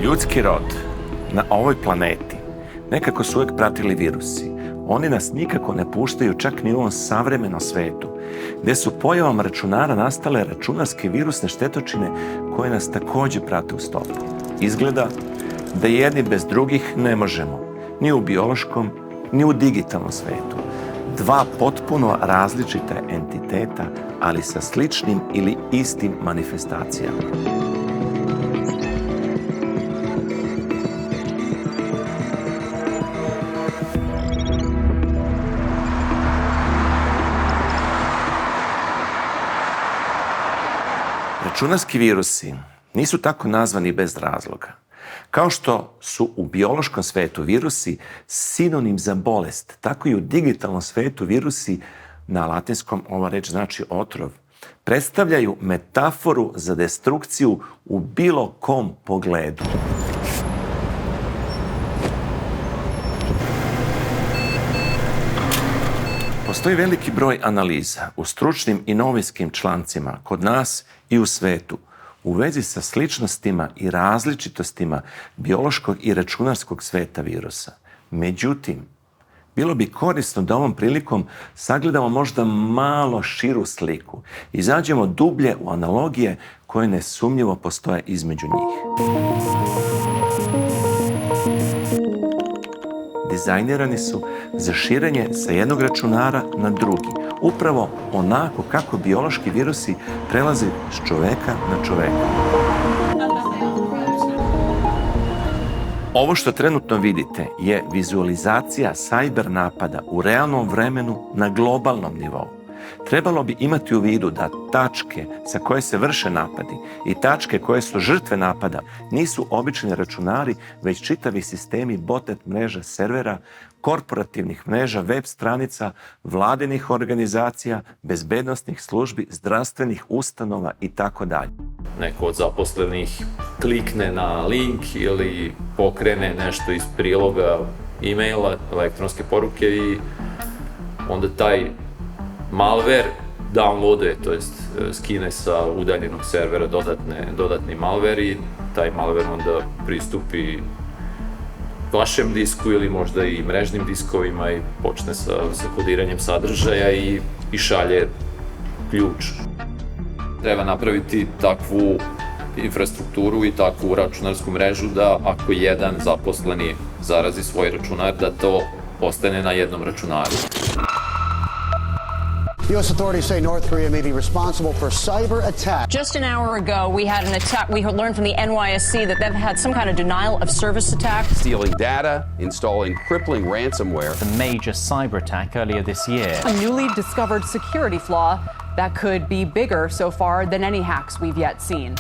Ljudski rod na ovoj planeti nekako su uvijek pratili virusi. Oni nas nikako ne puštaju čak ni u ovom savremenom svetu, gdje su pojavom računara nastale računarske virusne štetočine koje nas također prate u stopu. Izgleda da jedni bez drugih ne možemo, ni u biološkom, ni u digitalnom svetu. Dva potpuno različita entiteta, ali sa sličnim ili istim manifestacijama. Računarski virusi nisu tako nazvani bez razloga. Kao što su u biološkom svetu virusi sinonim za bolest, tako i u digitalnom svetu virusi, na latinskom ova reč znači otrov, predstavljaju metaforu za destrukciju u bilo kom pogledu. Postoji veliki broj analiza u stručnim i novinskim člancima kod nas i u svetu u vezi sa sličnostima i različitostima biološkog i računarskog sveta virusa. Međutim, bilo bi korisno da ovom prilikom sagledamo možda malo širu sliku i izađemo dublje u analogije koje nesumnjivo postoje između njih. Dizajnirani su za širenje sa jednog računara na drugi, upravo onako kako biološki virusi prelaze s čoveka na čoveka. Ovo što trenutno vidite je vizualizacija cyber napada u realnom vremenu na globalnom nivou. Trebalo bi imati u vidu da tačke sa koje se vrše napadi i tačke koje su žrtve napada nisu obični računari, već čitavi sistemi botnet mreža servera, korporativnih mreža, web stranica, vladinih organizacija, bezbednosnih službi, zdravstvenih ustanova itd. Neko od zaposlenih klikne na link ili pokrene nešto iz priloga e-maila, elektronske poruke i onda taj malware downloaduje, to jest skine sa udaljenog servera dodatni malware i taj malware onda pristupi vašem disku ili možda i mrežnim diskovima i počne sa kodiranjem sadržaja i šalje ključ. Treba napraviti takvu infrastrukturu i takvu računarsku mrežu da ako jedan zaposleni zarazi svoj računar, da to ostane na jednom računaru. U.S. authorities say North Korea may be responsible for cyber attack. Just an hour ago, we had an attack. We learned from the NYSC that they've had some kind of denial of service attack. Stealing data, installing crippling ransomware. A major cyber attack earlier this year. A newly discovered security flaw that could be bigger so far than any hacks we've yet seen.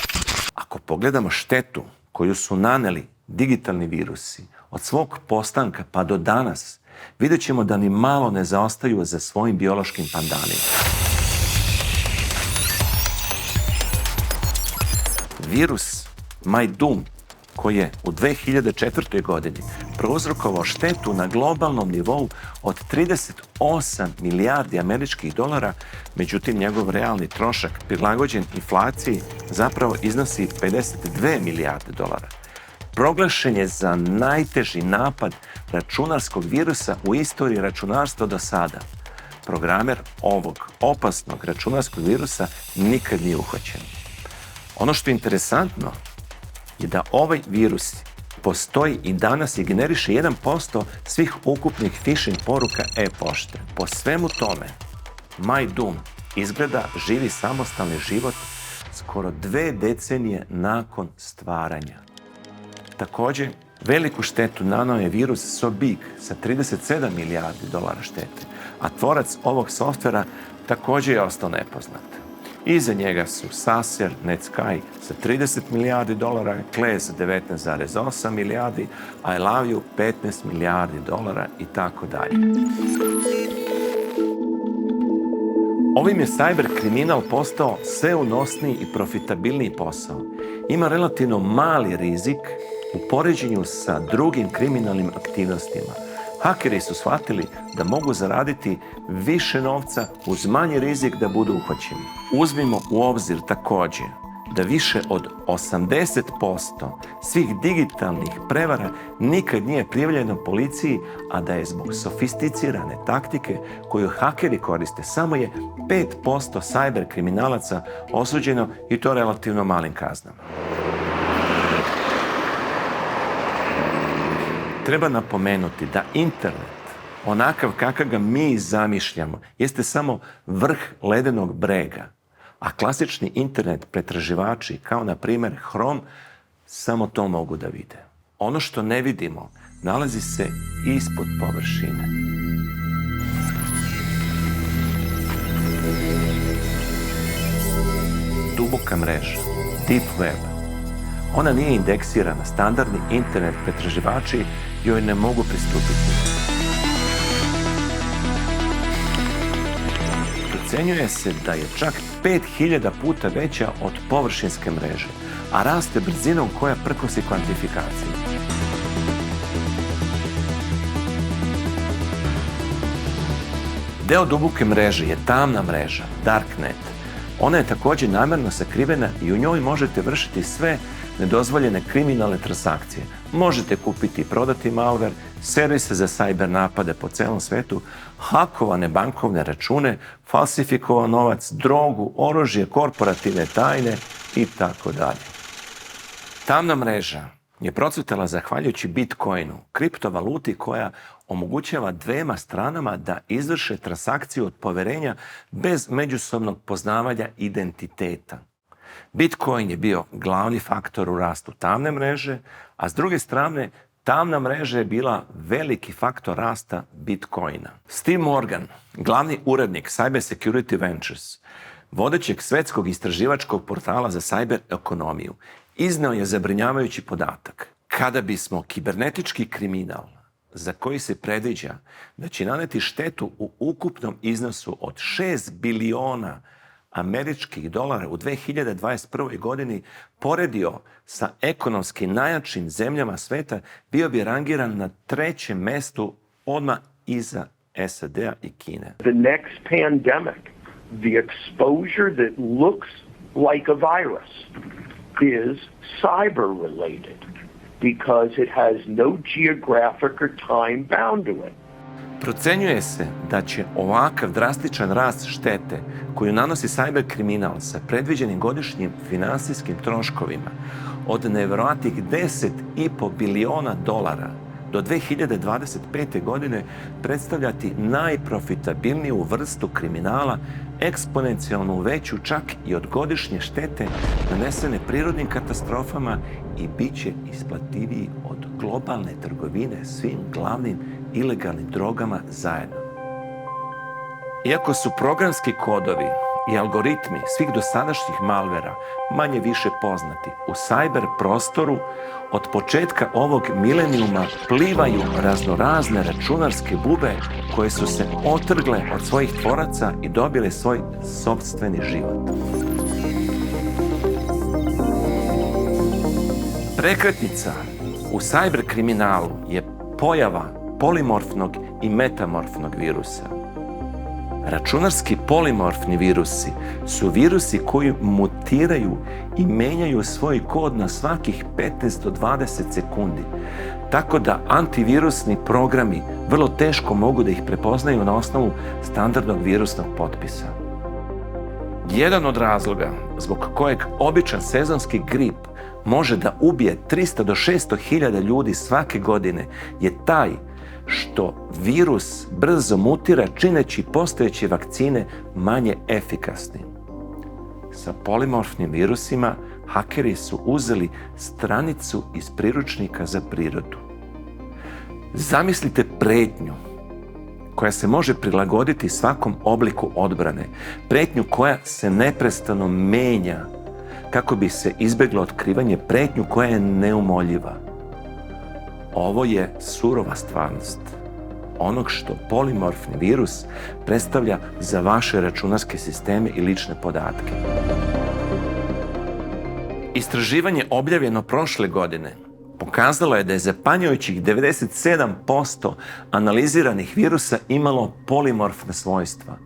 Ako pogledamo štetu koju su naneli digitalni virusi od svog postanka pa do danas, vidjet ćemo da ni malo ne zaostaju za svojim biološkim pandanima. Virus MyDoom, koji je u 2004. godini prouzrokovao štetu na globalnom nivou od 38 milijardi američkih dolara, međutim njegov realni trošak prilagođen inflaciji zapravo iznosi 52 milijarde dolara. Proglašen je za najteži napad računarskog virusa u istoriji računarstva do sada. Programer ovog opasnog računarskog virusa nikad nije uhvaćen. Ono što je interesantno je da ovaj virus postoji i danas i generiše 1% svih ukupnih phishing poruka e-pošte. Po svemu tome, MyDoom izgleda živi samostalni život skoro 2 decenije nakon stvaranja. Također, veliku štetu naneo je virus SoBig sa 37 milijardi dolara štete, a tvorac ovog softvera također je ostao nepoznat. Iza njega su Saser, Netsky sa 30 milijardi dolara, Klee sa 19,8 milijardi, I Love You 15 milijardi dolara i tako dalje. Ovim je cyber kriminal postao sve unosniji i profitabilniji posao. Ima relativno mali rizik u poređenju sa drugim kriminalnim aktivnostima. Hakeri su shvatili da mogu zaraditi više novca uz manji rizik da budu uhvaćeni. Uzmimo u obzir također da više od 80% svih digitalnih prevara nikad nije prijavljeno policiji, a da je zbog sofisticirane taktike koju hakeri koriste samo je 5% sajber kriminalaca osuđeno i to relativno malim kaznama. Treba napomenuti da internet, onakav kakav ga mi zamišljamo, jeste samo vrh ledenog brega, a klasični internet pretraživači, kao na primjer Chrome, samo to mogu da vide. Ono što ne vidimo nalazi se ispod površine. Duboka mreža, Deep Web, ona nije indeksirana, standardni internet pretraživači joj ne mogu pristupiti. Procenjuje se da je čak 5000 puta veća od površinske mreže, a raste brzinom koja prkosi kvantifikaciju. Deo duboke mreže je tamna mreža, Darknet. Ona je također namjerno sakrivena i u njoj možete vršiti sve nedozvoljene kriminalne transakcije. Možete kupiti i prodati malware, servise za cyber napade po celom svetu, hakovane bankovne račune, falsifikovan novac, drogu, oružje, korporativne tajne i tako dalje. Tamna mreža je procvetala zahvaljujući Bitcoinu, kriptovaluti koja omogućava dvema stranama da izvrše transakciju od poverenja bez međusobnog poznavanja identiteta. Bitcoin je bio glavni faktor u rastu tamne mreže, a s druge strane tamna mreža je bila veliki faktor rasta Bitcoina. Steve Morgan, glavni urednik Cyber Security Ventures, vodećeg svetskog istraživačkog portala za cyber ekonomiju, izneo je zabrinjavajući podatak. Kada bismo kibernetički kriminal, za koji se predviđa da će naneti štetu u ukupnom iznosu od 6 biliona američkih dolara u 2021. godini, poredio sa ekonomski najjačim zemljama sveta, bio bi rangiran na 3. mestu odmah iza SAD-a i Kine. The next pandemic, the exposure that looks like a virus is cyber related because it has no geographic or time bound to it. Procenjuje se da će ovakav drastičan rast štete koju nanosi cyber kriminal sa predviđenim godišnjim finansijskim troškovima od nevjerojatnih 10,5 biliona dolara do 2025. godine predstavljati najprofitabilniju vrstu kriminala, eksponencijalno veću čak i od godišnje štete nanesene prirodnim katastrofama i bit će isplativiji od globalne trgovine svim glavnim ilegalnim drogama zajedno. Iako su programski kodovi i algoritmi svih dosadašnjih malvera manje više poznati, u cyber prostoru od početka ovog milenijuma plivaju raznorazne računarske bube koje su se otrgle od svojih tvoraca i dobile svoj sopstveni život. Prekretnica u cyber kriminalu je pojava polimorfnog i metamorfnog virusa. Računarski polimorfni virusi su virusi koji mutiraju i menjaju svoj kod na svakih 15 do 20 sekundi, tako da antivirusni programi vrlo teško mogu da ih prepoznaju na osnovu standardnog virusnog potpisa. Jedan od razloga zbog kojeg običan sezonski grip može da ubije 300 do 600 hiljada ljudi svake godine je taj što virus brzo mutira čineći postojeće vakcine manje efikasnim. Sa polimorfnim virusima hakeri su uzeli stranicu iz priručnika za prirodu. Zamislite pretnju koja se može prilagoditi svakom obliku odbrane, pretnju koja se neprestano menja kako bi se izbjeglo otkrivanje, pretnju koja je neumoljiva. Ovo je surova stvarnost onog što polimorfni virus predstavlja za vaše računarske sisteme i lične podatke. Istraživanje objavljeno prošle godine pokazalo je da je zapanjujućih 97% analiziranih virusa imalo polimorfna svojstva.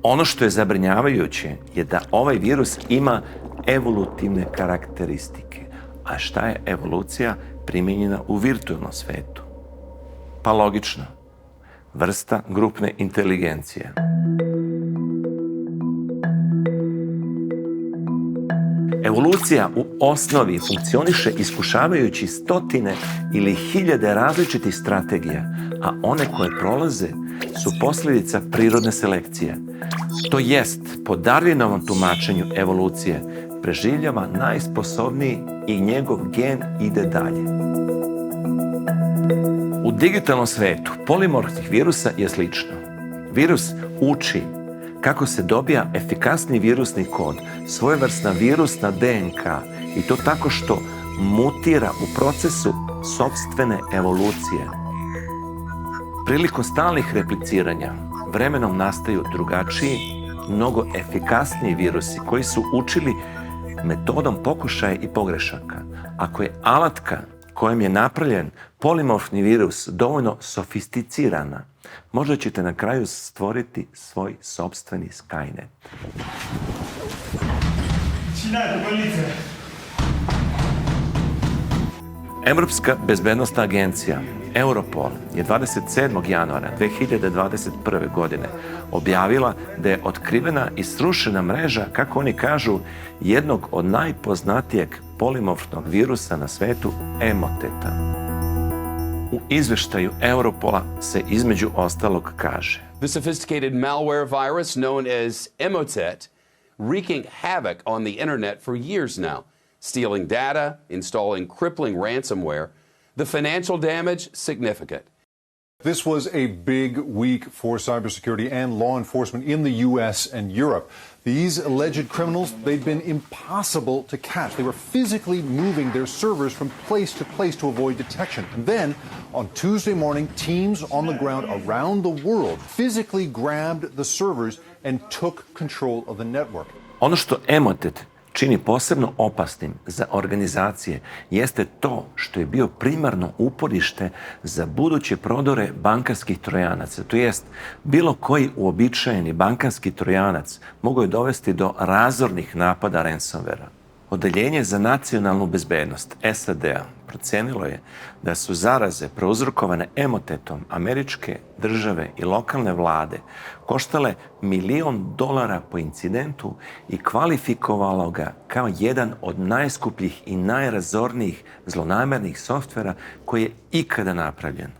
Ono što je zabrinjavajuće je da ovaj virus ima evolutivne karakteristike. A šta je evolucija primijenjena u virtualnom svetu? Pa logično, vrsta grupne inteligencije. Evolucija u osnovi funkcioniše iskušavajući stotine ili hiljade različitih strategija, a one koje prolaze su posljedica prirodne selekcije. To jest, po Darwinovom tumačenju evolucije, preživljava najsposobniji i njegov gen ide dalje. U digitalnom svetu polimorfnih virusa je slično. Virus uči kako se dobija efikasni virusni kod, svojevrsna virusna DNK, i to tako što mutira u procesu sopstvene evolucije. Prilikom stalnih repliciranja vremenom nastaju drugačiji, mnogo efikasniji virusi koji su učili metodom pokušaja i pogrešaka. Ako je alatka kojom je napravljen polimorfni virus dovoljno sofisticirana, možda ćete na kraju stvoriti svoj sopstveni Skynet. Evropska bezbednostna agencija Europol je 27. januara 2021. godine objavila da je otkrivena i srušena mreža, kako oni kažu, jednog od najpoznatijeg polimorfnog virusa na svetu, emoteta. U izveštaju Europola se između ostalog kaže: The sophisticated malware virus known as Emotet, wreaking havoc on the internet for years now, stealing data, installing crippling ransomware. The financial damage, significant. This was a big week for cybersecurity and law enforcement in the U.S. and Europe. These alleged criminals, they'd been impossible to catch. They were physically moving their servers from place to avoid detection. And then, on Tuesday morning, teams on the ground around the world physically grabbed the servers and took control of the network. Ono što Emotet čini posebno opasnim za organizacije jeste to što je bio primarno uporište za buduće prodore bankarskih trojanaca. To jest, bilo koji uobičajeni bankarski trojanac mogao je dovesti do razornih napada ransomwarea. Odeljenje za nacionalnu bezbednost SAD-a procenilo je da su zaraze prouzrokovane Emotetom američke države i lokalne vlade koštale $1 milion po incidentu i kvalifikovalo ga kao jedan od najskupljih i najrazornijih zlonamernih softvera koji je ikada napravljen.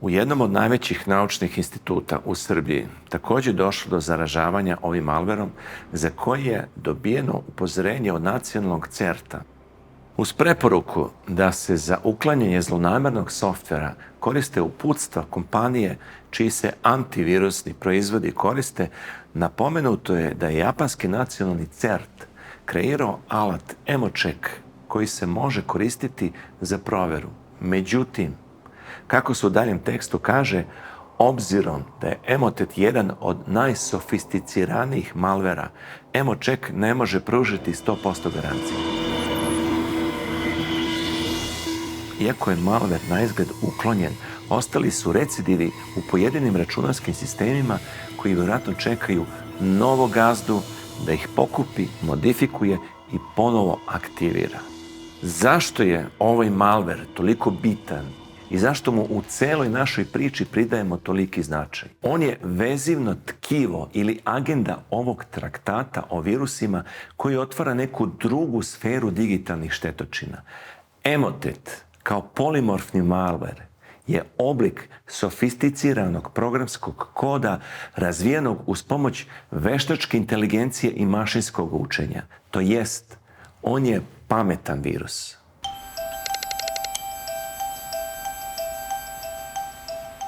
U jednom od najvećih naučnih instituta u Srbiji također došlo do zaražavanja ovim malverom za koji je dobijeno upozorenje od nacionalnog CERT-a. Uz preporuku da se za uklanjanje zlonamernog softvera koriste uputstva kompanije čiji se antivirusni proizvodi koriste, napomenuto je da je japanski nacionalni CERT kreirao alat Emocheck koji se može koristiti za proveru. Međutim, kako se u daljem tekstu kaže, obzirom da je Emotet jedan od najsofisticiranijih malvera, Emocheck ne može pružiti 100% garancije. Iako je malver na izgled uklonjen, ostali su recidivi u pojedinim računarskim sistemima koji vjerojatno čekaju novog gazdu da ih pokupi, modifikuje i ponovo aktivira. Zašto je ovaj malver toliko bitan i zašto mu u celoj našoj priči pridajemo toliki značaj? On je vezivno tkivo ili agenda ovog traktata o virusima koji otvara neku drugu sferu digitalnih štetočina. Emotet kao polimorfni malver je oblik sofisticiranog programskog koda razvijenog uz pomoć veštačke inteligencije i mašinskog učenja. To jest, on je pametan virus.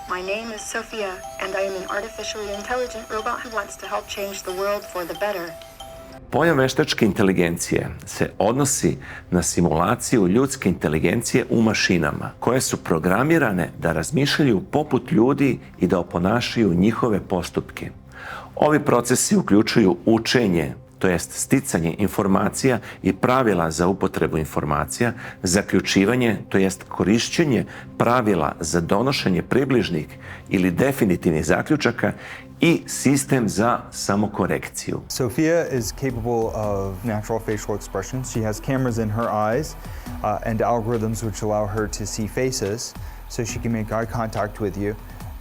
My name is Sophia, and I am an artificially intelligent robot who wants to help change the world for the better. Pojam veštačke inteligencije se odnosi na simulaciju ljudske inteligencije u mašinama, koje su programirane da razmišljaju poput ljudi i da oponašaju njihove postupke. Ovi procesi uključuju učenje, to jest sticanje informacija i pravila za upotrebu informacija, zaključivanje, to jest korišćenje pravila za donošenje približnih ili definitivnih zaključaka i sistem za samokorekciju. Sophia is capable of natural facial expressions. She has cameras in her eyes and algorithms which allow her to see faces, so she can make eye contact with you.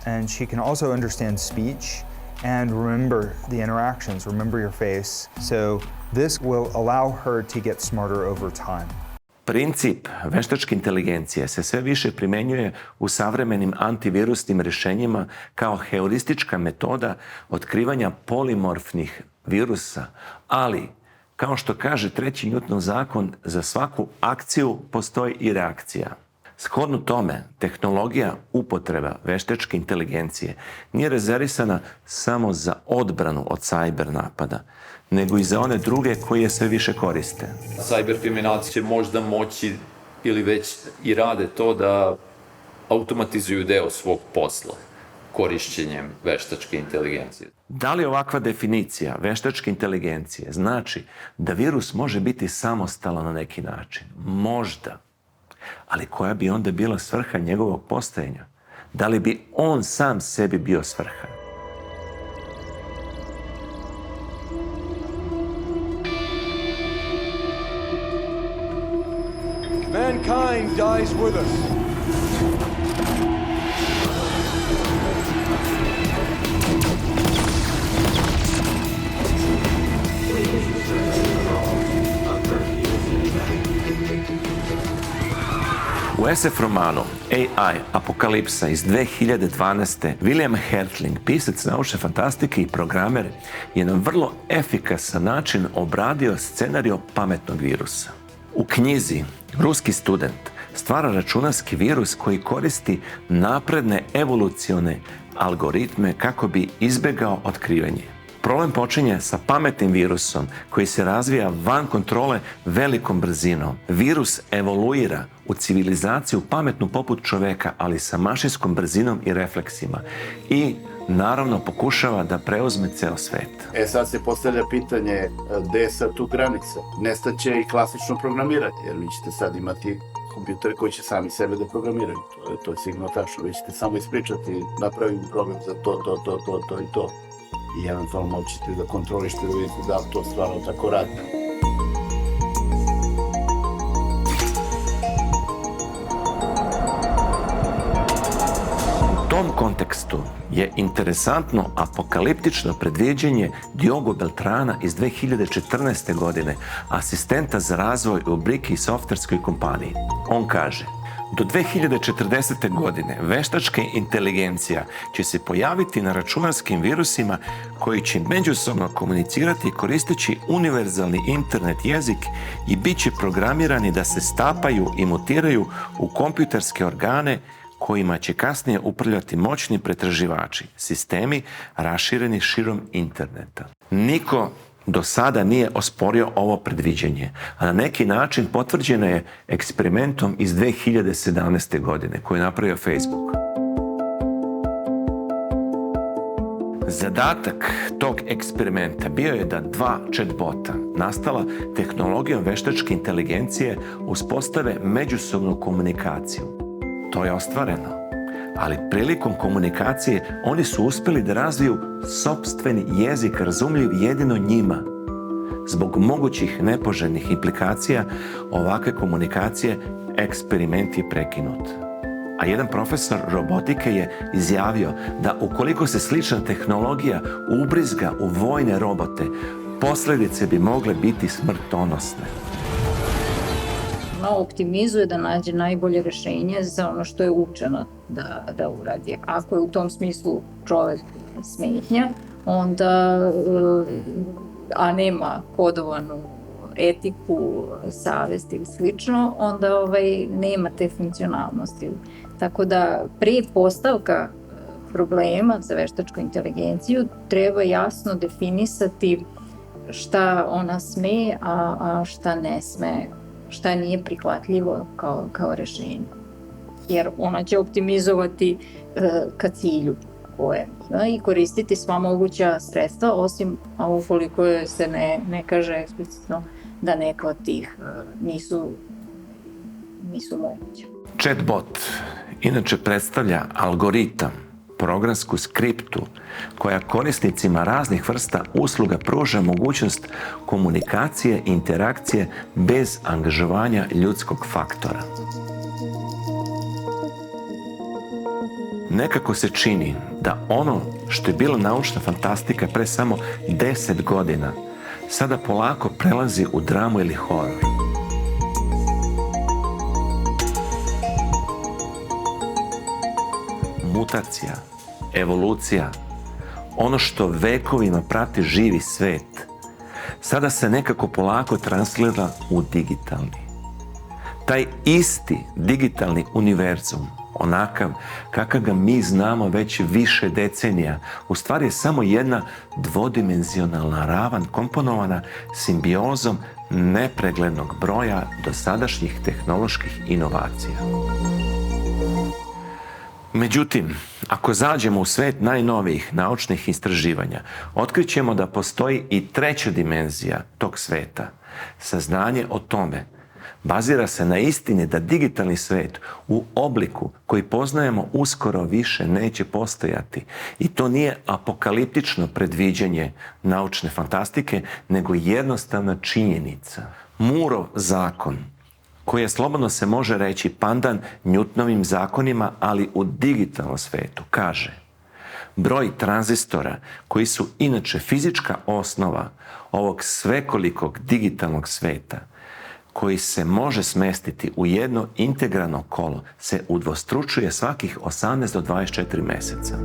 And she can also understand speech and remember the interactions, remember your face. So this will allow her to get smarter over time. Princip veštačke inteligencije se sve više primenjuje u savremenim antivirusnim rješenjima kao heuristička metoda otkrivanja polimorfnih virusa, ali, kao što kaže treći Newtonov zakon, za svaku akciju postoji i reakcija. Shodno tome, tehnologija upotreba veštačke inteligencije nije rezervisana samo za odbranu od cyber napada, nego i za one druge koji je sve više koriste. Cyberkriminalci će možda moći ili već i rade to da automatizuju deo svog posla korišćenjem veštačke inteligencije. Da li ovakva definicija veštačke inteligencije znači da virus može biti samostalan na neki način? Možda. Ali koja bi onda bila svrha njegovog postojanja? Da li bi on sam sebi bio svrha? Mankind dies with us. U SF romanu AI Apokalipsa iz 2012. William Hertling, pisac naučne fantastike i programer, je na vrlo efikasan način obradio scenario pametnog virusa. U knjizi ruski student stvara računarski virus koji koristi napredne evolucione algoritme kako bi izbegao otkrivanje. Problem počinje sa pametnim virusom koji se razvija van kontrole velikom brzinom. Virus evoluira u civilizaciju pametnu poput čoveka, ali sa mašinskom brzinom i refleksima. I naravno pokušava da preuzme ceo svet. Sad se postavlja pitanje gde je sad tu granica. Nestaće i klasično programiranje, jer vi ćete sad imati kompjutere koji će sami sebe da programiraju. To je sigurno tačno. Vi ćete samo ispričati, napravim program za to i to. I eventualno moćete da kontrolište da vidite da to stvarno tako radi. U tom kontekstu je interesantno apokaliptično predviđanje Diogo Beltrana iz 2014. godine, asistenta za razvoj u Briki softverskoj kompaniji. On kaže: do 2040. godine veštačka inteligencija će se pojaviti na računarskim virusima koji će međusobno komunicirati koristeći univerzalni internet jezik i bit će programirani da se stapaju i mutiraju u kompjuterske organe kojima će kasnije upravljati moćni pretraživači, sistemi rašireni širom interneta. Niko do sada nije osporio ovo predviđanje, a na neki način potvrđeno je eksperimentom iz 2017. godine koji je napravio Facebook. Zadatak tog eksperimenta bio je da dva chatbota, nastala tehnologijom veštačke inteligencije, uspostave međusobnu komunikaciju. To je ostvareno. Ali prilikom komunikacije oni su uspjeli da razviju sopstveni jezik razumljiv jedino njima. Zbog mogućih nepoželjnih implikacija ovakve komunikacije eksperiment je prekinut. A jedan profesor robotike je izjavio da ukoliko se slična tehnologija ubrizga u vojne robote, posljedice bi mogle biti smrtonosne. Ona optimizuje da nađe najbolje rešenje za ono što je učeno da uradi. Ako je u tom smislu čovek smetnja, onda, a nema kodovanu etiku, savest ili slično, onda nema te funkcionalnosti. Tako da pretpostavka problema za veštačku inteligenciju treba jasno definisati šta ona sme, a šta ne sme, šta nije prihvatljivo kao rešenje. Jer ona će optimizovati ka cilju i koristiti sva moguća sredstva, osim ukoliko se ne kaže eksplicitno da neka od tih nisu moguće. Chatbot inače predstavlja algoritam programsku skriptu koja korisnicima raznih vrsta usluga pruža mogućnost komunikacije i interakcije bez angažovanja ljudskog faktora. Nekako se čini da ono što je bila naučna fantastika pre samo 10 godina, sada polako prelazi u dramu ili horor. Mutacija, evolucija, ono što vekovima prati živi svet, sada se nekako polako translira u digitalni. Taj isti digitalni univerzum, onakav kakav ga mi znamo već više decenija, u stvari je samo jedna dvodimenzionalna ravan komponovana simbiozom nepreglednog broja dosadašnjih tehnoloških inovacija. Međutim, ako zađemo u svet najnovijih naučnih istraživanja, otkrićemo da postoji i treća dimenzija tog sveta. Saznanje o tome bazira se na istini da digitalni svet u obliku koji poznajemo uskoro više neće postojati. I to nije apokaliptično predviđanje naučne fantastike, nego jednostavna činjenica. Murov zakon, koji je, slobodno se može reći, pandan Newtonovim zakonima, ali u digitalnom svetu, kaže: broj tranzistora, koji su inače fizička osnova ovog svekolikog digitalnog sveta, koji se može smestiti u jedno integralno kolo, se udvostručuje svakih 18 do 24 meseca.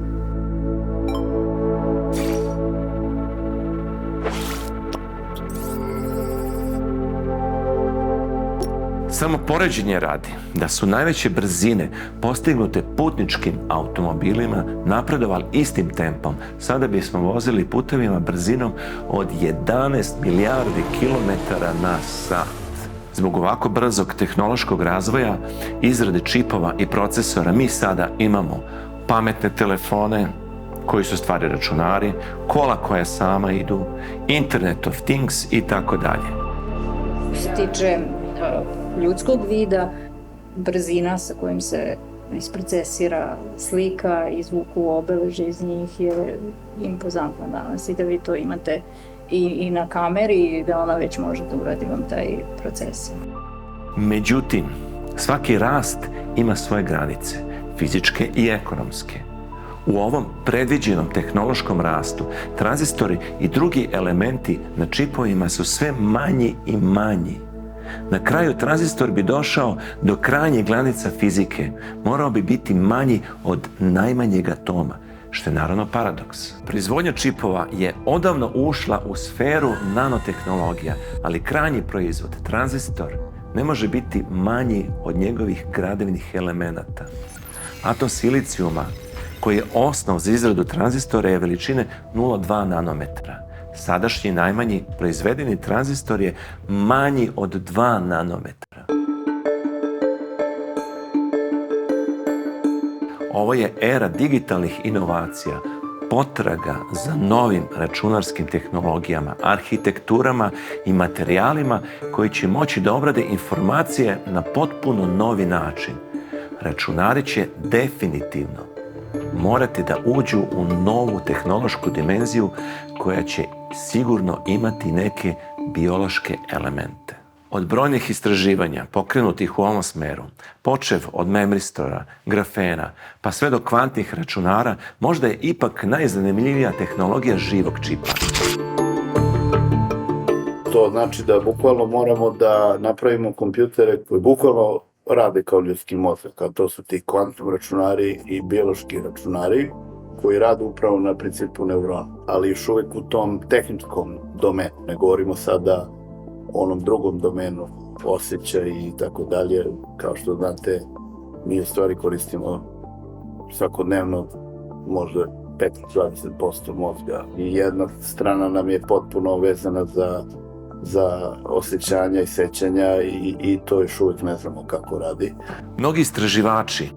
Samo poređenje radi da su najveće brzine postignute putničkim automobilima napredovali istim tempom, sada bismo vozili putevima brzinom od 11 milijardi kilometara na sat. Zbog ovako brzog tehnološkog razvoja, izrade čipova i procesora, mi sada imamo pametne telefone, koji su stvari računari, kola koja sama idu, Internet of Things i tako dalje. Što se tiče ljudskog vida, brzina sa kojim se isprocesira slika, izvuku obeleže iz njih je impozantna danas i da vi to imate i na kameri, da ona već može da uradi vam taj proces. Međutim, svaki rast ima svoje granice, fizičke i ekonomske. U ovom predviđenom tehnološkom rastu, tranzistori i drugi elementi na čipovima su sve manji i manji. Na kraju tranzistor bi došao do krajnje granica fizike, morao bi biti manji od najmanjeg atoma, što je naravno paradoks. Proizvodnja čipova je odavno ušla u sferu nanotehnologija, ali krajnji proizvod, tranzistor, ne može biti manji od njegovih gradivnih elemenata. Atom silicijuma, koji je osnov za izradu tranzistora, je veličine 0,2 nanometra. Sadašnji najmanji proizvedeni tranzistor je manji od 2 nanometra. Ovo je era digitalnih inovacija, potraga za novim računarskim tehnologijama, arhitekturama i materijalima koji će moći da obrade informacije na potpuno novi način. Računari će definitivno morati da uđu u novu tehnološku dimenziju koja će sigurno imati neke biološke elemente. Od brojnih istraživanja pokrenutih u ovom smeru, počev od memoristora, grafena, pa sve do kvantnih računara, možda je ipak najzanimljivija tehnologija živog čipa. To znači da bukvalno moramo da napravimo kompjutere koji bukvalno rade kao ljudski mozak, a to su ti kvantni računari i biološki računari koji rade upravo na principu neurona, ali još uvek u tom tehničkom domenu. Ne govorimo sada o onom drugom domenu, osjećaj i tako dalje. Kao što znate, mi u stvari koristimo svakodnevno možda 15-20% mozga i jedna strana nam je potpuno vezana za osjećanja i sećanja i to još uvek ne znamo kako radi. Mnogi istraživači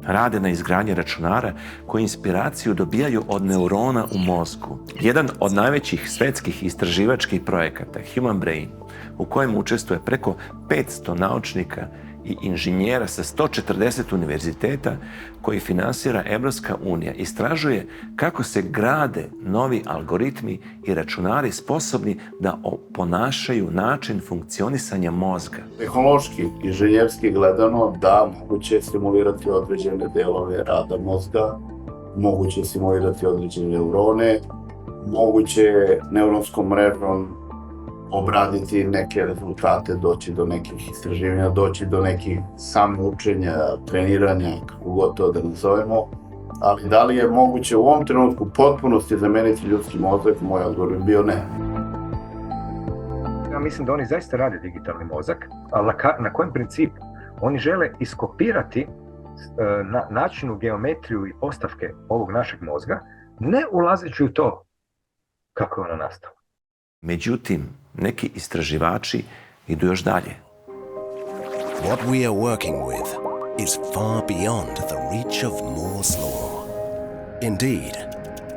rade na izgradnji računara koji inspiraciju dobijaju od neurona u mozgu. Jedan od najvećih svetskih istraživačkih projekata, Human Brain, u kojem učestvuje preko 500 naučnika i inženjera sa 140 univerziteta koji finansira Evropska unija istražuje kako se grade novi algoritmi i računari sposobni da oponašaju način funkcionisanja mozga. Tehnološki, inženjerski gledano, da, moguće je stimulirati određene delove rada mozga, moguće je stimulirati određene neurone, moguće je neuronskom mrežom obraditi neke rezultate, doći do nekih istraživanja, doći do nekih samoučenja, treniranja, kako god to da nazovemo. Ali da li je moguće u ovom trenutku u potpunosti zameniti ljudski mozak, moj odgovor bi bio ne. Ja mislim da oni zaista rade digitalni mozak, ali na kojem principu? Oni žele iskopirati načinu, geometriju i postavke ovog našeg mozga, ne ulazeći u to kako je ono nastalo. Međutim, neki istraživači idu još dalje. What we are working with is far beyond the reach of Moore's law. Indeed,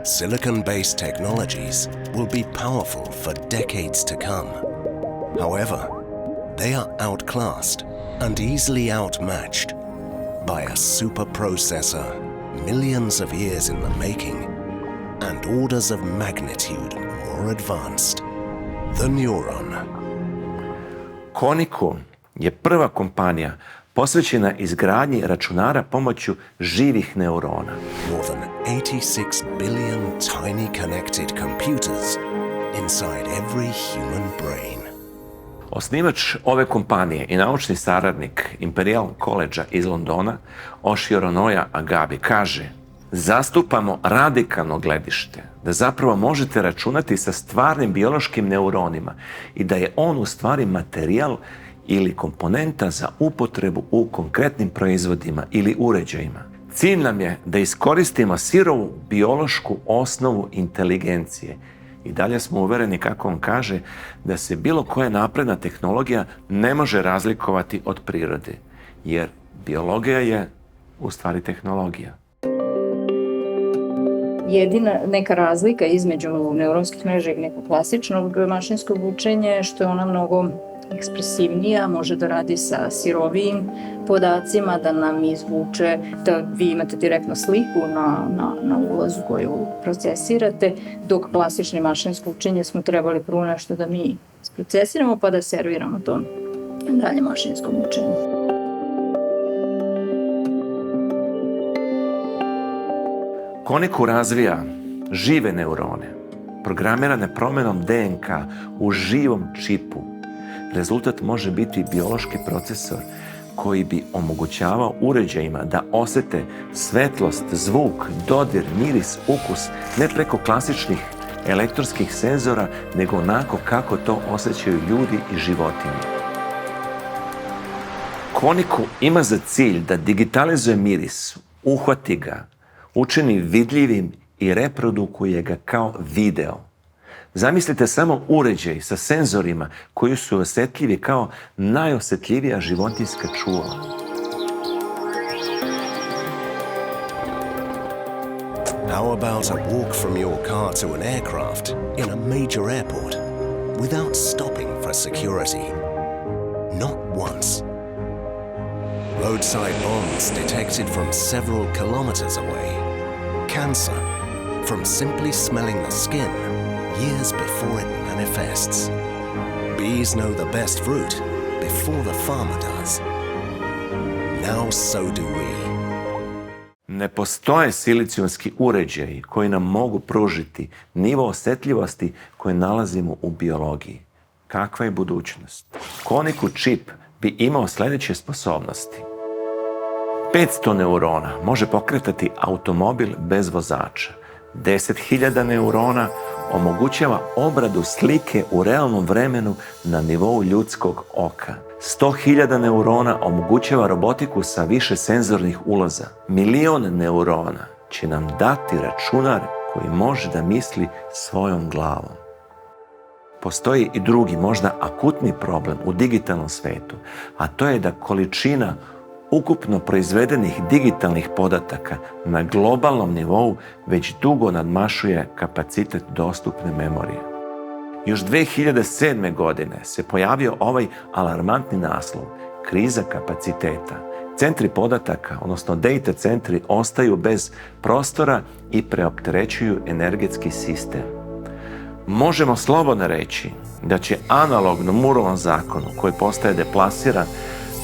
silicon-based technologies will be powerful for decades to come. However, they are outclassed and easily outmatched by a superprocessor millions of years in the making and orders of magnitude more advanced. The neuron. Konica je prva kompanija posvećena izgradnji računara pomoću živih neurona. More than 86 billion tiny connected computers inside every human brain. Osnivač ove kompanije i naučni saradnik Imperial College-a iz Londona, Oshiro Agabe, kaže: zastupamo radikalno gledište, da zapravo možete računati sa stvarnim biološkim neuronima i da je on u stvari materijal ili komponenta za upotrebu u konkretnim proizvodima ili uređajima. Cilj nam je da iskoristimo sirovu biološku osnovu inteligencije. I dalje smo uvereni, kako on kaže, da se bilo koja napredna tehnologija ne može razlikovati od prirode, jer biologija je u stvari tehnologija. Jedina neka razlika između neuronskih mreža i nekog klasičnog mašinskog učenja je što je ona mnogo ekspresivnija, može da radi sa sirovijim podacima, da nam izvuče, da vi imate direktno sliku na ulazu koju procesirate, dok klasično mašinsko učenje smo trebali prvo nešto da mi procesiramo pa da serviramo to dalje mašinskom učenju. Konica razvija žive neurone, programirane promjenom DNK u živom čipu. Rezultat može biti biološki procesor koji bi omogućavao uređajima da osete svetlost, zvuk, dodir, miris, ukus, ne preko klasičnih elektronskih senzora, nego onako kako to osjećaju ljudi i životinje. Konica ima za cilj da digitalizuje miris, uhvati ga, učini vidljivim i reprodukuje ga kao video. Zamislite samo uređaj sa senzorima koji su osjetljivi kao najosjetljivija životinjska čula. How about a walk from your car to an aircraft in a major airport without stopping for security? Not once. Roadside bombs detected from several kilometers away. Cancer from simply smelling the skin years before it manifests. Bees know the best fruit before the farmer does. Now so do we. Ne postoje silicijumski uređaji koji nam mogu pružiti nivo osjetljivosti koje nalazimo u biologiji. Kakva je budućnost? Konica čip bi imao sljedeće sposobnosti. 500 neurona može pokretati automobil bez vozača. 10.000 neurona omogućava obradu slike u realnom vremenu na nivou ljudskog oka. 100.000 neurona omogućava robotiku sa više senzornih ulaza. 1.000.000 neurona će nam dati računar koji može da misli svojom glavom. Postoji i drugi, možda akutni problem u digitalnom svetu, a to je da količina ukupno proizvedenih digitalnih podataka na globalnom nivou već dugo nadmašuje kapacitet dostupne memorije. Još 2007. godine se pojavio ovaj alarmantni naslov kriza kapaciteta. Centri podataka, odnosno data centri, ostaju bez prostora i preopterećuju energetski sistem. Možemo slobodno reći da će analogno Mooreovom zakonu, koji postaje deplasiran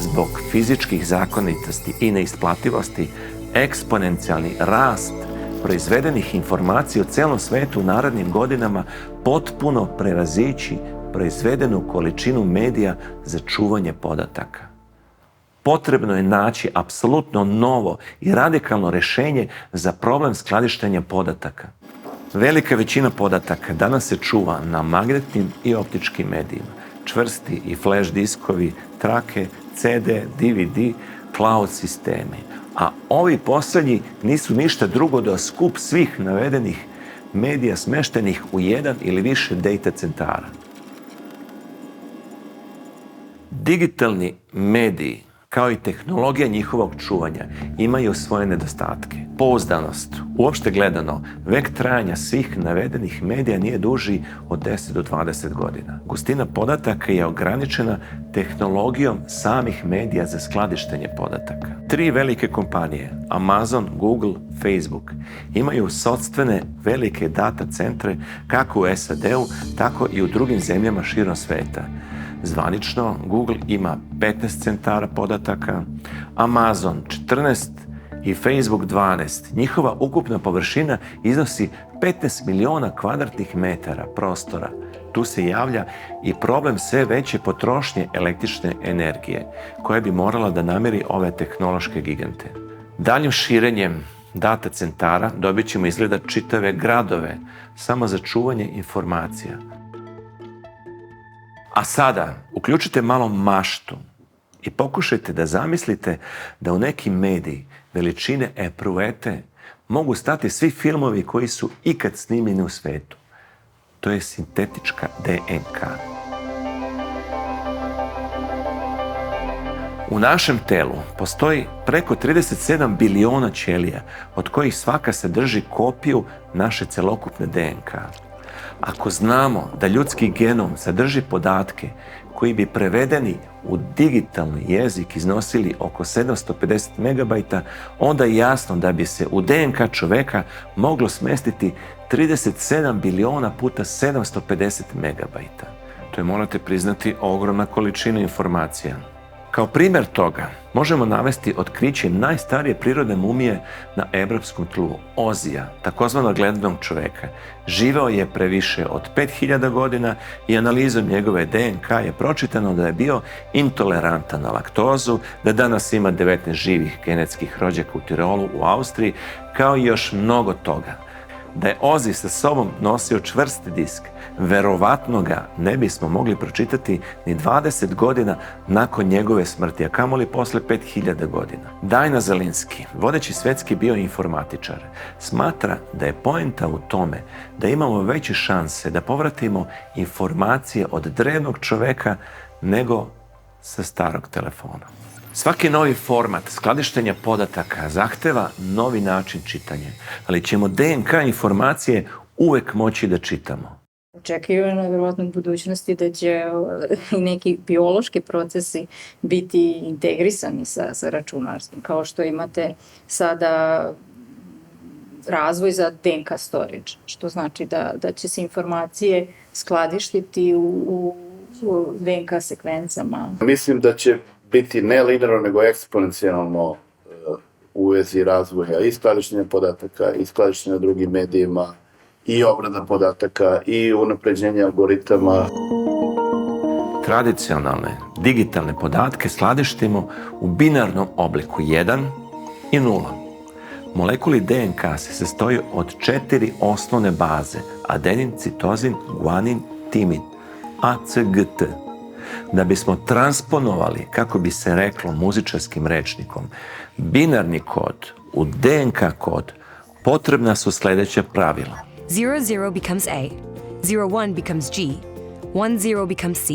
zbog fizičkih zakonitosti i neisplativosti, eksponencijalni rast proizvedenih informacija u celom svetu u narednim godinama potpuno prevazići proizvedenu količinu medija za čuvanje podataka. Potrebno je naći apsolutno novo i radikalno rešenje za problem skladištenja podataka. Velika većina podataka danas se čuva na magnetnim i optičkim medijima, čvrsti i flash diskovi, trake, CD, DVD, cloud sistemi. A ovi poslednji nisu ništa drugo do skup svih navedenih medija smeštenih u jedan ili više data centara. Digitalni mediji, kao i tehnologija njihovog čuvanja, imaju svoje nedostatke. Pouzdanost, uopšte gledano, vek trajanja svih navedenih medija nije duži od 10 do 20 godina. Gustina podataka je ograničena tehnologijom samih medija za skladištenje podataka. 3 velike kompanije, Amazon, Google, Facebook, imaju sopstvene velike data centre kako u SAD-u, tako i u drugim zemljama širom sveta. Zvanično, Google ima 15 centara podataka, Amazon 14 i Facebook 12. Njihova ukupna površina iznosi 15 miliona kvadratnih metara prostora. Tu se javlja i problem sve veće potrošnje električne energije, koja bi morala da namiri ove tehnološke gigante. Daljim širenjem data centara dobit ćemo izgleda čitave gradove samo za čuvanje informacija. A sada, uključite malo maštu i pokušajte da zamislite da u nekim mediji veličine epruvete mogu stati svi filmovi koji su ikad snimljeni u svetu. To je sintetička DNK. U našem telu postoji preko 37 biliona ćelija, od kojih svaka sadrži kopiju naše celokupne DNK. Ako znamo da ljudski genom sadrži podatke koji bi prevedeni u digitalni jezik iznosili oko 750 megabajta, onda je jasno da bi se u DNK čoveka moglo smestiti 37 biliona puta 750 megabajta. To je, morate priznati, ogromna količina informacija. Kao primjer toga možemo navesti otkriće najstarije prirodne mumije na evropskom tlu, Ozija, takozvanog gledanog čoveka. Živeo je previše od 5000 godina i analizom njegove DNK je pročitano da je bio intolerantan na laktozu, da danas ima 19 živih genetskih rođaka u Tirolu u Austriji, kao i još mnogo toga. Da je Ozzy sa sobom nosio čvrst disk, verovatno ga ne bismo mogli pročitati ni 20 godina nakon njegove smrti, a kamoli posle 5000 godina. Dajna Zelinski, vodeći svetski bioinformatičar, smatra da je poenta u tome da imamo veće šanse da povratimo informacije od drevnog čoveka nego sa starog telefona. Svaki novi format skladištenja podataka zahteva novi način čitanja, ali ćemo DNK informacije uvek moći da čitamo. Očekuju na verovatno budućnosti da će i neki biološki procesi biti integrisani sa računarstvom, kao što imate sada razvoj za DNK storage, što znači da će se informacije skladištiti u DNK sekvencama. Mislim da će biti ne linearno, nego eksponencijalno u vezi razvoja i skladištenja podataka, i skladištenja drugim medijima, i obrada podataka, i unapređenje algoritama. Tradicionalne digitalne podatke skladištimo u binarnom obliku 1 i 0. Molekuli DNK se sastoji od 4 osnovne baze: adenin, citozin, guanin, timin, ACGT. Da bismo transponovali, kako bi se reklo muzičarskim rečnikom, binarni kod u DNK kod, potrebna su sledeća pravila. 0, 0 becomes A, 0, 1 becomes G, 1, 0 becomes C,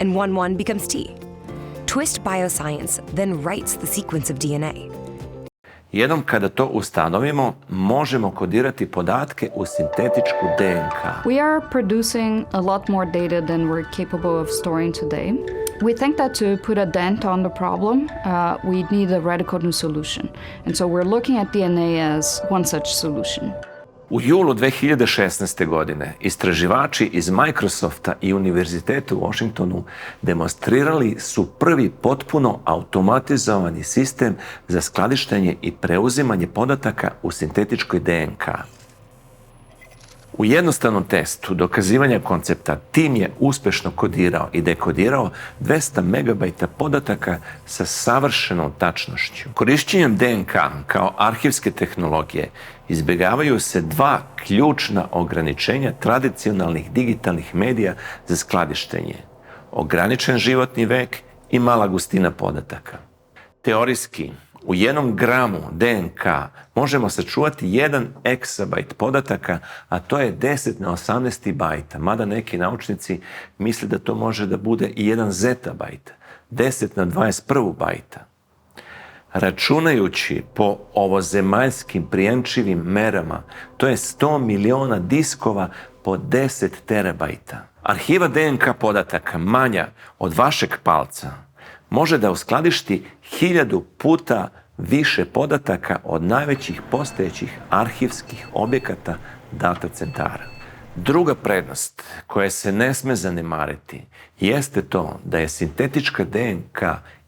and 1, 1 becomes T. Twist Bioscience then writes the sequence of DNA. Jednom kada to ustanovimo, možemo kodirati podatke u sintetičku DNK. We are producing a lot more data than we're capable of storing today. We think that to put a dent on the problem, we need a radical new solution. And so we're looking at DNA as one such solution. U julu 2016. godine istraživači iz Microsofta i Univerziteta u Washingtonu demonstrirali su prvi potpuno automatizovani sistem za skladištenje i preuzimanje podataka u sintetičkoj DNK. U jednostavnom testu dokazivanja koncepta tim je uspešno kodirao i dekodirao 200 megabajta podataka sa savršenom tačnošću. Korišćenjem DNK kao arhivske tehnologije izbjegavaju se dva ključna ograničenja tradicionalnih digitalnih medija za skladištenje: ograničen životni vek i mala gustina podataka. Teorijski, u 1 gramu DNK možemo sačuvati 1 eksabajt podataka, a to je 10 na 18 bajta, mada neki naučnici misle da to može da bude i 1 zetabajt, 10 na 21 bajta. Računajući po ovozemaljskim prijemčivim merama, to je 100 miliona diskova po 10 terabajta. Arhiva DNK podataka manja od vašeg palca može da uskladišti 1000 puta više podataka od najvećih postojećih arhivskih objekata data centara. Druga prednost koja se ne sme zanemariti jeste to da je sintetička DNK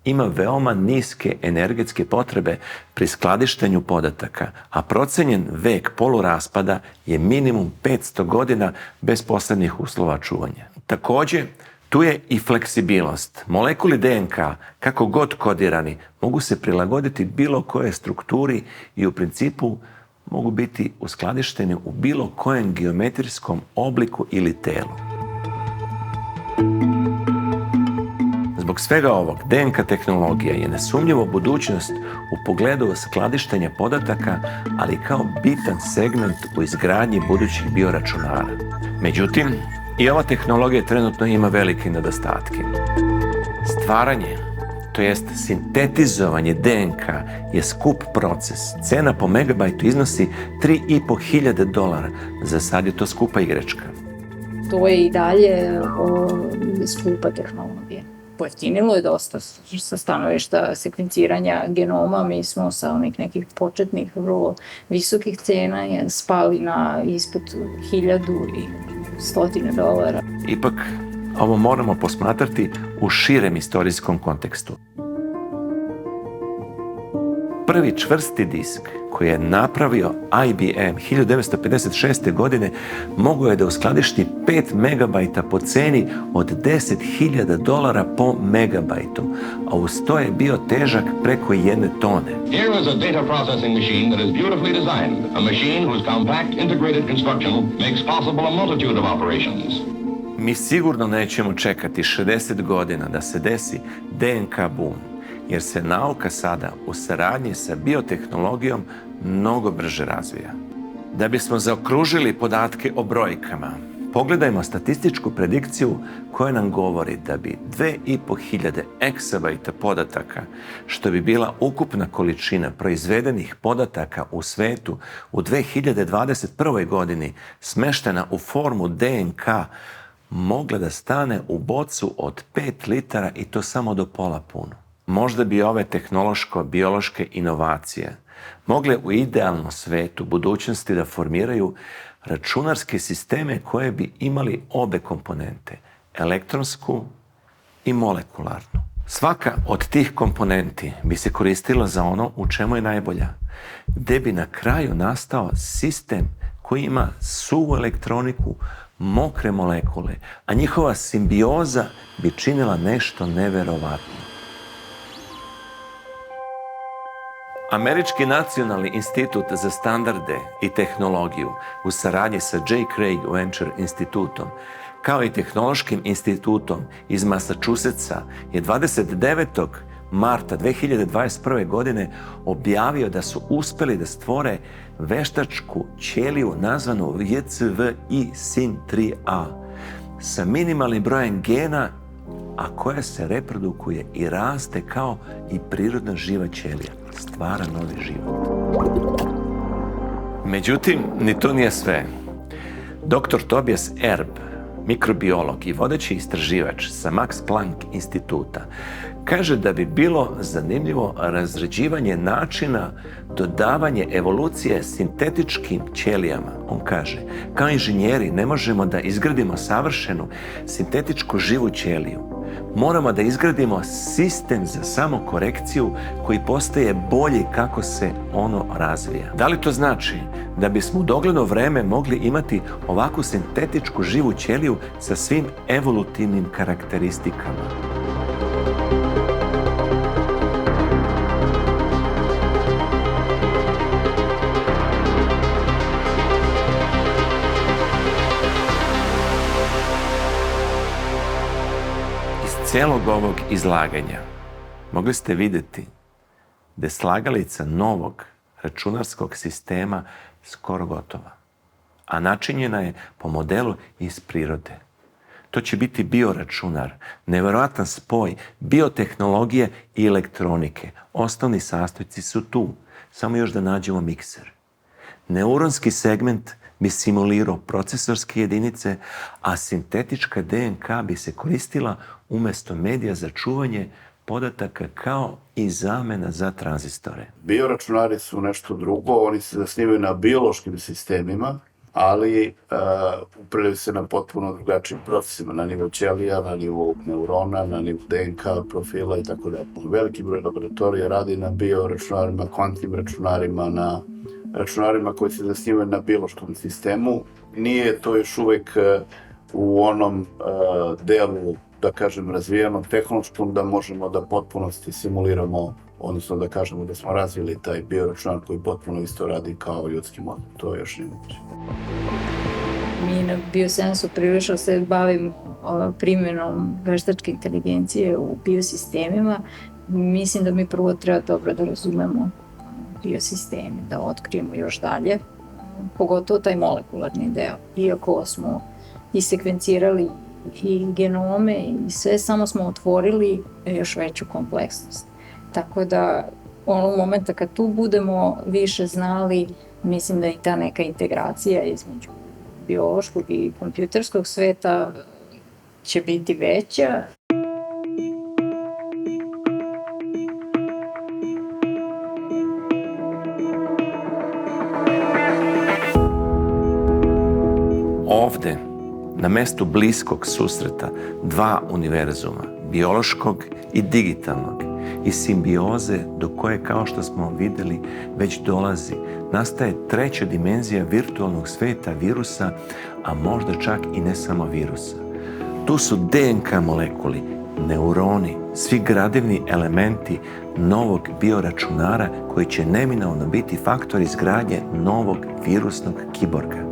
ima veoma niske energetske potrebe pri skladištenju podataka, a procenjen vek poluraspada je minimum 500 godina bez posebnih uslova čuvanja. Takođe, tu je i fleksibilnost. Molekuli DNK, kako god kodirani, mogu se prilagoditi bilo kojoj strukturi i u principu mogu biti uskladišteni u bilo kojem geometrijskom obliku ili telu. Zbog svega ovog, DNK tehnologija je nesumnjivo budućnost u pogledu skladištenja podataka, ali kao bitan segment u izgradnji budućih bioračunara. Međutim, i ova tehnologija trenutno ima velike nedostatke. Stvaranje, to jest sintetizovanje DNK, je skup proces. Cena po megabajtu iznosi $3.500. Za sad je to skupa igračka. To je i dalje skupa tehnologija. Pojeftinilo je dosta sa stanovišta sekvenciranja genoma. Mi smo sa onih nekih početnih vrlo visokih cena spali na ispod $1,000 i $100. Ipak, ovo moramo posmatrati u širem istorijskom kontekstu. Prvi čvrsti disk koji je napravio IBM 1956. godine mogao je da uskladišti 5 megabajta po ceni od $10.000 po megabajtu, a uz to je bio težak preko 1 tone. Here is a data processing machine that is beautifully designed, a machine whose compact integrated construction makes possible a multitude of operations. Mi sigurno nećemo čekati 60 godina da se desi DNK boom, jer se nauka sada u saradnji sa biotehnologijom mnogo brže razvija. Da bismo zaokružili podatke o brojkama, pogledajmo statističku predikciju koja nam govori da bi 2500 eksabajta podataka, što bi bila ukupna količina proizvedenih podataka u svetu u 2021. godini smeštena u formu DNK, mogla da stane u bocu od 5 litara i to samo do pola punu. Možda bi ove tehnološko-biološke inovacije mogle u idealnom svetu budućnosti da formiraju računarske sisteme koje bi imali obe komponente, elektronsku i molekularnu. Svaka od tih komponenti bi se koristila za ono u čemu je najbolja, gde bi na kraju nastao sistem koji ima suvu elektroniku, mokre molekule, a njihova simbioza bi činila nešto neverovatno. Američki nacionalni institut za standarde i tehnologiju u saradnji sa J. Craig Venture institutom, kao i tehnološkim institutom iz Massachusettsa, je 29. marta 2021. godine objavio da su uspeli da stvore veštačku ćeliju nazvanu JCVI SYN3A sa minimalnim brojem gena a koja se reprodukuje i raste kao i prirodna živa ćelija, stvara novi život. Međutim, ni to nije sve. Dr. Tobias Erb, mikrobiolog i vodeći istraživač sa Max Planck instituta, kaže da bi bilo zanimljivo razrađivanje načina dodavanje evolucije sintetičkim ćelijama. On kaže, kao inženjeri ne možemo da izgradimo savršenu sintetičku živu ćeliju. Moramo da izgradimo sistem za samokorekciju koji postaje bolji kako se ono razvija. Da li to znači da bismo u dogledno vreme mogli imati ovakvu sintetičku živu ćeliju sa svim evolutivnim karakteristikama? Cijelog ovog izlaganja mogli ste vidjeti da je slagalica novog računarskog sistema skoro gotova, a načinjena je po modelu iz prirode. To će biti bioračunar, nevjerojatan spoj biotehnologije i elektronike. Osnovni sastojci su tu, samo još da nađemo mikser. Neuronski segment bi simulirao procesorske jedinice, a sintetička DNK bi se koristila umjesto medija za čuvanje podataka kao i zamena za tranzistore. Bioračunari su nešto drugo, oni se zasnivaju na biološkim sistemima, ali upravljaju se na potpuno drugačijim procesima, na nivou ćelija, na nivou neurona, na nivou DNK profila i tako dalje. Veliki broj laboratorija radi na bioračunarima, kvantnim računarima, na računarima koji se zasnivaju na biološkom sistemu. Nije to još uvek u onom delu, da kažem, razvijenom tehnološkom, da možemo da potpunosti simuliramo, odnosno da kažemo da smo razvili taj bioračunar koji potpuno isto radi kao ljudski mozak. To je još nemoguće. Mi na Biosensu prilično se bavim primjenom veštačke inteligencije u biosistemima. Mislim da mi prvo treba dobro da razumemo biosistemi, da otkrijemo još dalje, pogotovo taj molekularni deo. Iako smo isekvencirali i genome i sve, samo smo otvorili još veću kompleksnost. Tako da, onog momenta kad tu budemo više znali, mislim da i ta neka integracija između biološkog i kompjuterskog sveta će biti veća. Ovde, na mestu bliskog susreta dva univerzuma, biološkog i digitalnog, i simbioze do koje, kao što smo vidjeli, već dolazi, nastaje treća dimenzija virtualnog sveta virusa, a možda čak i ne samo virusa. Tu su DNK molekuli, neuroni, svi gradivni elementi novog bioračunara koji će neminovno biti faktor izgradnje novog virusnog kiborga.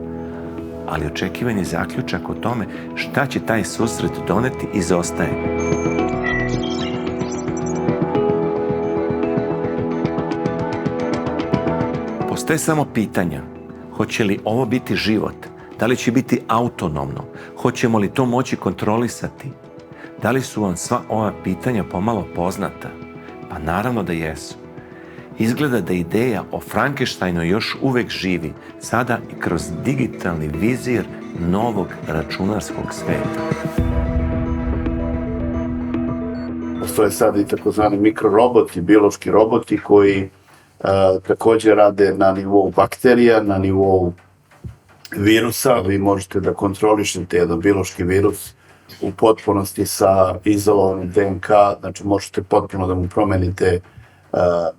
Ali očekivani zaključak o tome šta će taj susret doneti izostaje. Postoje samo pitanja. Hoće li ovo biti život? Da li će biti autonomno? Hoćemo li to moći kontrolisati? Da li su vam sva ova pitanja pomalo poznata? Pa naravno da jesu. Izgleda da ideja o Frankensteinu još uvek živi, sada i kroz digitalni vizir novog računarskog sveta. Postoje sad i takozvani mikroroboti, biološki roboti koji također rade na nivou bakterija, na nivou virusa. Vi možete da kontrolišete jedan biološki virus u potpunosti sa izolovanim DNK, znači možete potpuno da mu promenite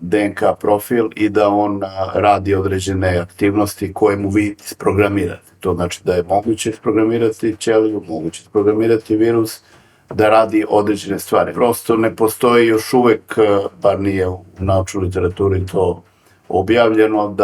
DNK profil i da on radi određene aktivnosti koje mu vi isprogramirate. To znači da je moguće isprogramirati ćeliju, moguće isprogramirati virus, da radi određene stvari. Prosto ne postoji još uvek, bar nije u naučnoj literaturi to objavljeno,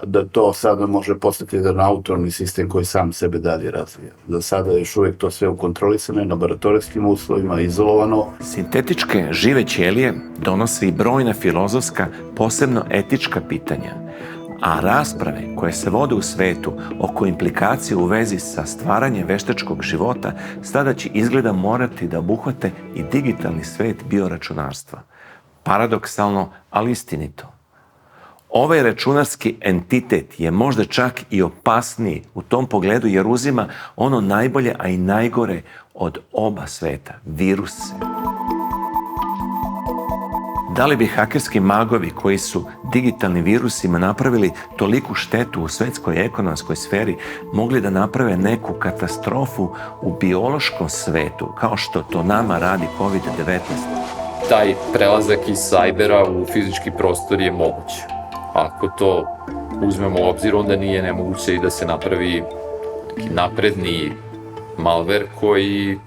da to sada može postati jedan autonomni sistem koji sam sebe dalje razvija. Za sada je još uvek to sve ukontrolisano, na laboratorijskim uslovima, izolovano. Sintetičke žive ćelije donose i brojna filozofska, posebno etička pitanja. A rasprave koje se vode u svetu oko implikacije u vezi sa stvaranjem veštačkog života sada će izgleda morati da obuhvate i digitalni svet bioračunarstva. Paradoksalno, ali istinito. Ovaj računarski entitet je možda čak i opasniji u tom pogledu jer uzima ono najbolje, a i najgore od oba sveta, viruse. Da li bi hakerski magovi koji su digitalnim virusima napravili toliku štetu u svetskoj ekonomskoj sferi mogli da naprave neku katastrofu u biološkom svetu, kao što to nama radi COVID-19? Taj prelazak iz sajbera u fizički prostor je moguć. Ako to uzmemo u obzir, onda nije nemoguće i da se napravi napredni malver koji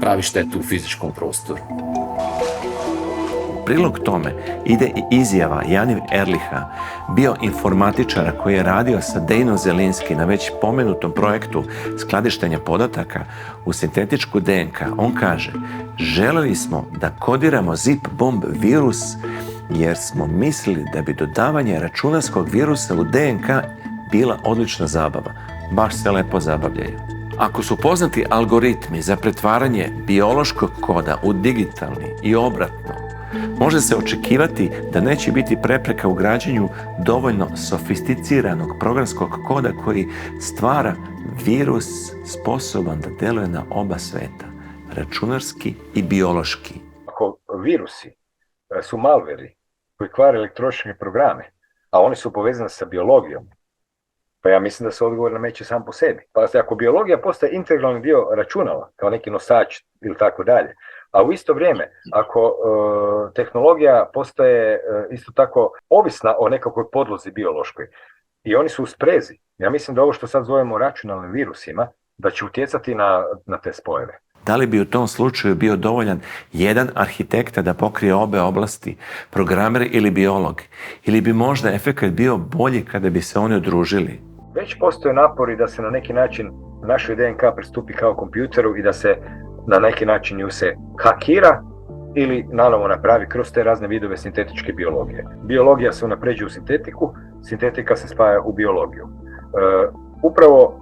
pravi štetu u fizičkom prostoru. U prilog tome ide i izjava Janiv Erliha, bioinformatičara koji je radio sa Dejnom Zelinski na već pomenutom projektu skladištenja podataka u sintetičku DNK. On kaže, želeli smo da kodiramo zip bomb virus jer smo mislili da bi dodavanje računarskog virusa u DNK bila odlična zabava. Baš se lepo zabavljaju. Ako su poznati algoritmi za pretvaranje biološkog koda u digitalni i obratno, može se očekivati da neće biti prepreka u građenju dovoljno sofisticiranog programskog koda koji stvara virus sposoban da deluje na oba sveta, računarski i biološki. Ako virusi su malveri koji kvare elektroničke programe, a oni su povezani sa biologijom, pa ja mislim da se odgovor nameće sam po sebi. Pa ako biologija postaje integralni dio računala, kao neki nosač ili tako dalje, a u isto vrijeme, ako tehnologija postaje isto tako ovisna o nekakvoj podlozi biološkoj i oni su u sprezi, ja mislim da ovo što sad zovemo računalnim virusima, da će utjecati na te spojeve. Da li bi u tom slučaju bio dovoljan jedan arhitekta da pokrije obe oblasti, programer ili biolog? Ili bi možda efekat bio bolji kada bi se oni udružili? Već postoje napori da se na neki način našoj DNK pristupi kao kompjuteru i da se na neki način ju se hakira ili nanovo napravi kroz te razne vidove sintetičke biologije. Biologija se unapređuje u sintetiku, sintetika se spaja u biologiju. Upravo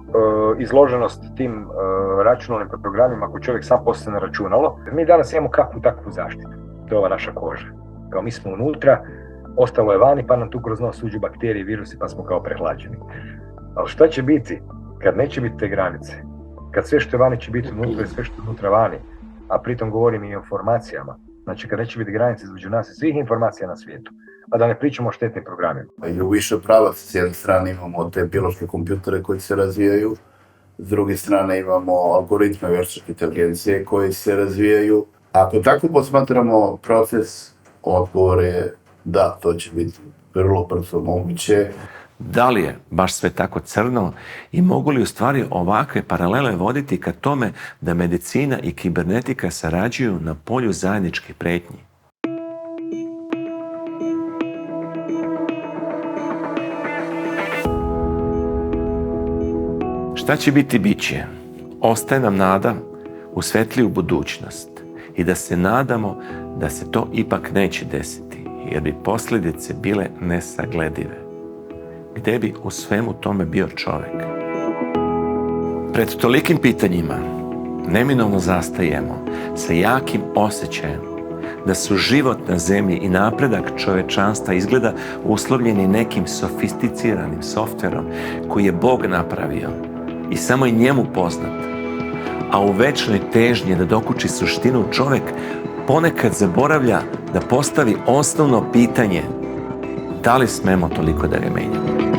izloženost tim računalnim programima ako čovjek sam postane računalo, mi danas imamo kakvu takvu zaštitu. To je ova naša koža. Kao mi smo unutra, ostalo je vani pa nam tu kroz nos uđu bakterije i virusi pa smo kao prehlađeni. Ali šta će biti kad neće biti te granice? Kad sve što je vani će biti unutra i sve što je unutra vani, a pritom govorim i o informacijama. Znači kad neće biti granice između nas i svih informacija na svijetu, a da ne pričamo o štetnim programima. I u više pravaca, s jedne strane imamo te biološke kompjutere koji se razvijaju, s druge strane imamo algoritme veštačke inteligencije koji se razvijaju. Ako tako posmatramo proces, odgovor je da, to će biti vrlo brzo moguće. Da li je baš sve tako crno i mogu li u stvari ovakve paralele voditi ka tome da medicina i kibernetika sarađuju na polju zajedničkih pretnji? Šta će biti, bit će. Ostaje nam nada u svetliju budućnost i da se nadamo da se to ipak neće desiti, jer bi posljedice bile nesagledive. Gde bi u svemu tome bio čovjek? Pred tolikim pitanjima neminovno zastajemo sa jakim osjećajem da su život na zemlji i napredak čovečanstva izgleda uslovljeni nekim sofisticiranim softverom koji je Bog napravio i samo je njemu poznat. A u večnoj težnji da dokuči suštinu čovjek ponekad zaboravlja da postavi osnovno pitanje: da li smemo toliko da ga menjamo?